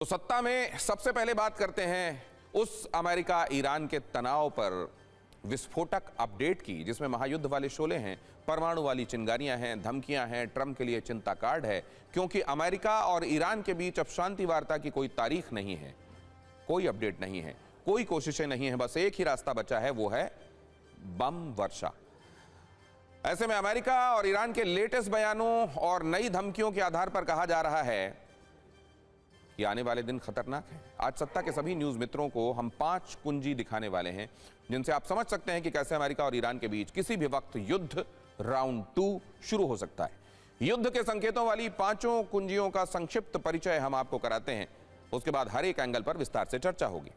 तो सत्ता में सबसे पहले बात करते हैं उस अमेरिका ईरान के तनाव पर विस्फोटक अपडेट की, जिसमें महायुद्ध वाले शोले हैं, परमाणु वाली चिंगारियां हैं, धमकियां हैं, ट्रंप के लिए चिंता कार्ड है, क्योंकि अमेरिका और ईरान के बीच अब शांति वार्ता की कोई तारीख नहीं है, कोई अपडेट नहीं है, कोई कोशिशें नहीं है, बस एक ही रास्ता बचा है, वो है बम वर्षा। ऐसे में अमेरिका और ईरान के लेटेस्ट बयानों और नई धमकियों के आधार पर कहा जा रहा है कि आने वाले दिन खतरनाक है। आज सत्ता के सभी न्यूज मित्रों को हम 5 कुंजी दिखाने वाले हैं, जिनसे आप समझ सकते हैं कि कैसे अमेरिका और ईरान के बीच किसी भी वक्त युद्ध राउंड 2 शुरू हो सकता है। युद्ध के संकेतों वाली 5 कुंजियों का संक्षिप्त परिचय हम आपको कराते हैं, उसके बाद हर एक एंगल पर विस्तार से चर्चा होगी।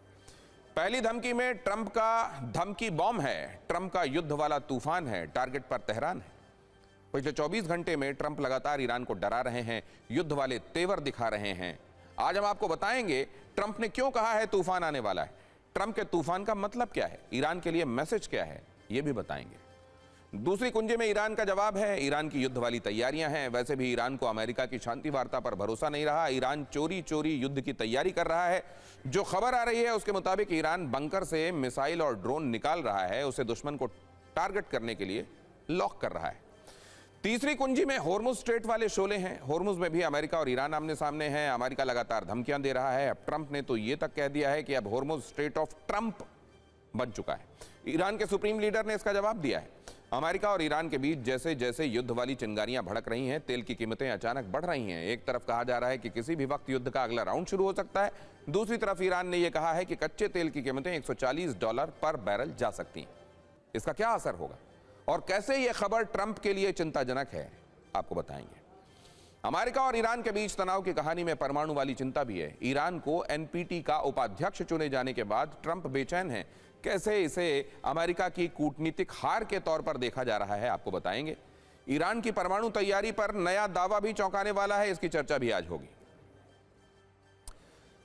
पहली धमकी में ट्रंप का धमकी बॉम्ब है, ट्रंप का युद्ध वाला तूफान है, टारगेट पर तेहरान है। पिछले 24 घंटे में ट्रंप लगातार ईरान को डरा रहे हैं, युद्ध वाले तेवर दिखा रहे हैं। आज हम आपको बताएंगे ट्रंप ने क्यों कहा है तूफान आने वाला है, ट्रंप के तूफान का मतलब क्या है, ईरान के लिए मैसेज क्या है, यह भी बताएंगे। दूसरी कुंजी में ईरान का जवाब है, ईरान की युद्ध वाली तैयारियां हैं। वैसे भी ईरान को अमेरिका की शांति वार्ता पर भरोसा नहीं रहा, ईरान चोरी चोरी युद्ध की तैयारी कर रहा है। जो खबर आ रही है उसके मुताबिक ईरान बंकर से मिसाइल और ड्रोन निकाल रहा है, उसे दुश्मन को टारगेट करने के लिए लॉक कर रहा है। तीसरी कुंजी में होर्मुज स्ट्रेट वाले शोले हैं, होर्मुज में भी अमेरिका और ईरान आमने सामने हैं। अमेरिका लगातार धमकियां दे रहा है, अब ट्रंप ने तो ये तक कह दिया है कि अब होर्मुज स्ट्रेट ऑफ ट्रंप बन चुका है। ईरान के सुप्रीम लीडर ने इसका जवाब दिया है। अमेरिका और ईरान के बीच जैसे जैसे युद्ध वाली चिंगारियां भड़क रही हैं, तेल की कीमतें अचानक बढ़ रही हैं। एक तरफ कहा जा रहा है कि किसी भी वक्त युद्ध का अगला राउंड शुरू हो सकता है, दूसरी तरफ ईरान ने यह कहा है कि कच्चे तेल की कीमतें $140 पर बैरल जा सकती हैं। इसका क्या असर होगा और कैसे यह खबर ट्रंप के लिए चिंताजनक है, आपको बताएंगे। अमेरिका और ईरान के बीच तनाव की कहानी में परमाणु वाली चिंता भी है। ईरान को एनपीटी का उपाध्यक्ष चुने जाने के बाद ट्रंप बेचैन है, कैसे इसे अमेरिका की कूटनीतिक हार के तौर पर देखा जा रहा है, आपको बताएंगे। ईरान की परमाणु तैयारी पर नया दावा भी चौंकाने वाला है, इसकी चर्चा भी आज होगी।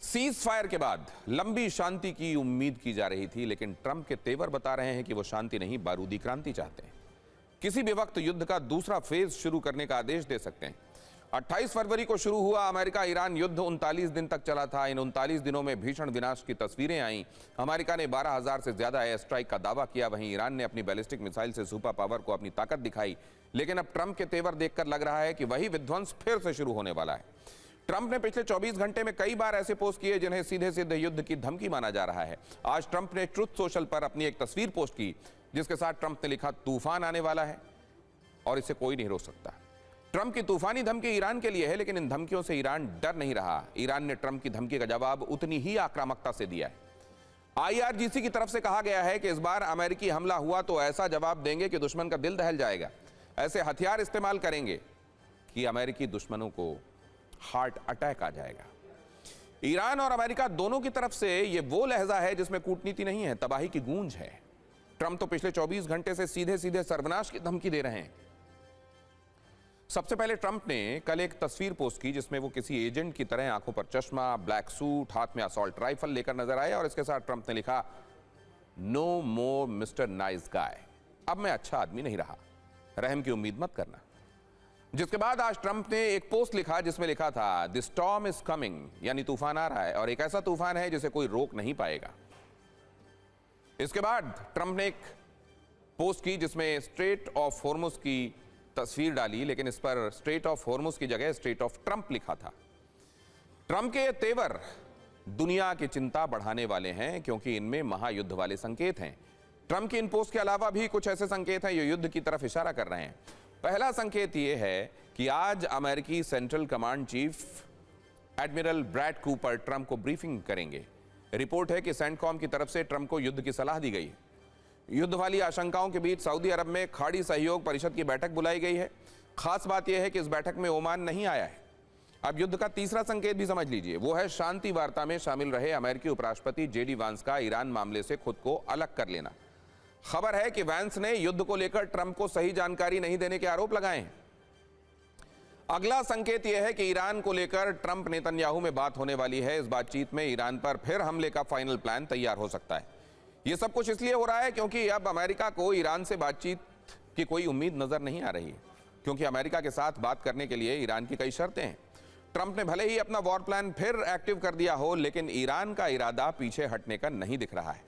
सीज फायर के बाद लंबी शांति की उम्मीद की जा रही थी, लेकिन ट्रंप के तेवर बता रहे हैं कि वो शांति नहीं, बारूदी क्रांति चाहते हैं। किसी भी वक्त युद्ध का दूसरा फेज शुरू करने का आदेश दे सकते हैं। 28 फरवरी को शुरू हुआ अमेरिका ईरान युद्ध 39 दिन तक चला था। इन 39 दिनों में भीषण विनाश की तस्वीरें आईं। अमेरिका ने 12,000 से ज्यादा एयर स्ट्राइक का दावा किया, वहीं ईरान ने अपनी बैलिस्टिक मिसाइल से सुपर पावर को अपनी ताकत दिखाई। लेकिन अब ट्रंप के तेवर देखकर लग रहा है कि वही विध्वंस फिर से शुरू होने वाला है। ट्रंप ने पिछले 24 घंटे में कई बार ऐसे पोस्ट किए जिन्हें सीधे सीधे युद्ध की धमकी माना जा रहा है। आज ट्रंप ने ट्रुथ सोशल पर अपनी एक तस्वीर पोस्ट की, जिसके साथ ट्रंप ने लिखा, तूफान आने वाला है और इसे कोई नहीं रोक सकता। ट्रंप की तूफानी धमकी ईरान के लिए है, लेकिन इन धमकियों से ईरान डर नहीं रहा। ईरान ने ट्रंप की धमकी का जवाब उतनी ही आक्रामकता से दिया है। IRGC की तरफ से कहा गया है कि इस बार अमेरिकी हमला हुआ तो ऐसा जवाब देंगे कि दुश्मन का दिल दहल जाएगा। ऐसे हथियार इस्तेमाल करेंगे कि अमेरिकी दुश्मनों को हार्ट अटैक आ जाएगा। ईरान और अमेरिका दोनों की तरफ से यह वो लहजा है जिसमें कूटनीति नहीं है, तबाही की गूंज है। ट्रंप तो पिछले 24 घंटे से सीधे सीधे सर्वनाश की धमकी दे रहे हैं। सबसे पहले ट्रंप ने कल एक तस्वीर पोस्ट की, जिसमें वो किसी एजेंट की तरह आंखों पर चश्मा, ब्लैक सूट, हाथ में असॉल्ट राइफल लेकर नजर आए और इसके साथ ट्रंप ने लिखा, नो मोर मिस्टर नाइस गाय, अब मैं अच्छा आदमी नहीं रहा, रहम की उम्मीद मत करना। जिसके बाद आज ट्रंप ने एक पोस्ट लिखा जिसमें लिखा था, द स्टॉर्म इज कमिंग, यानी तूफान आ रहा है और एक ऐसा तूफान है जिसे कोई रोक नहीं पाएगा। इसके बाद ट्रंप ने एक पोस्ट की जिसमें स्ट्रेट ऑफ होर्मुज की तस्वीर डाली, लेकिन इस पर स्ट्रेट ऑफ होर्मुज की जगह स्ट्रेट ऑफ ट्रंप लिखा था। ट्रंप के तेवर दुनिया की चिंता बढ़ाने वाले हैं, क्योंकि इनमें महायुद्ध वाले संकेत हैं। ट्रंप की इन पोस्ट के अलावा भी कुछ ऐसे संकेत हैं जो युद्ध की तरफ इशारा कर रहे हैं। पहला संकेत यह है कि आज अमेरिकी central command chief admiral Brad Cooper Trump को ब्रीफिंग करेंगे। रिपोर्ट है कि सेंटकॉम की तरफ से ट्रंप को युद्ध की सलाह दी गई। युद्ध वाली आशंकाओं के बीच सऊदी अरब में खाड़ी सहयोग परिषद की बैठक बुलाई गई है। खास बात यह है कि इस बैठक में ओमान नहीं आया है। अब युद्ध का तीसरा संकेत भी समझ लीजिए, वो है शांति वार्ता में शामिल रहे अमेरिकी उपराष्ट्रपति JD वांस का ईरान मामले से खुद को अलग कर लेना। खबर है कि वैंस ने युद्ध को लेकर ट्रंप को सही जानकारी नहीं देने के आरोप लगाए हैं। अगला संकेत यह है कि ईरान को लेकर ट्रंप नेतन्याहू में बात होने वाली है। इस बातचीत में ईरान पर फिर हमले का फाइनल प्लान तैयार हो सकता है। यह सब कुछ इसलिए हो रहा है क्योंकि अब अमेरिका को ईरान से बातचीत की कोई उम्मीद नजर नहीं आ रही है, क्योंकि अमेरिका के साथ बात करने के लिए ईरान की कई शर्तें हैं। ट्रंप ने भले ही अपना वॉर प्लान फिर एक्टिव कर दिया हो, लेकिन ईरान का इरादा पीछे हटने का नहीं दिख रहा है।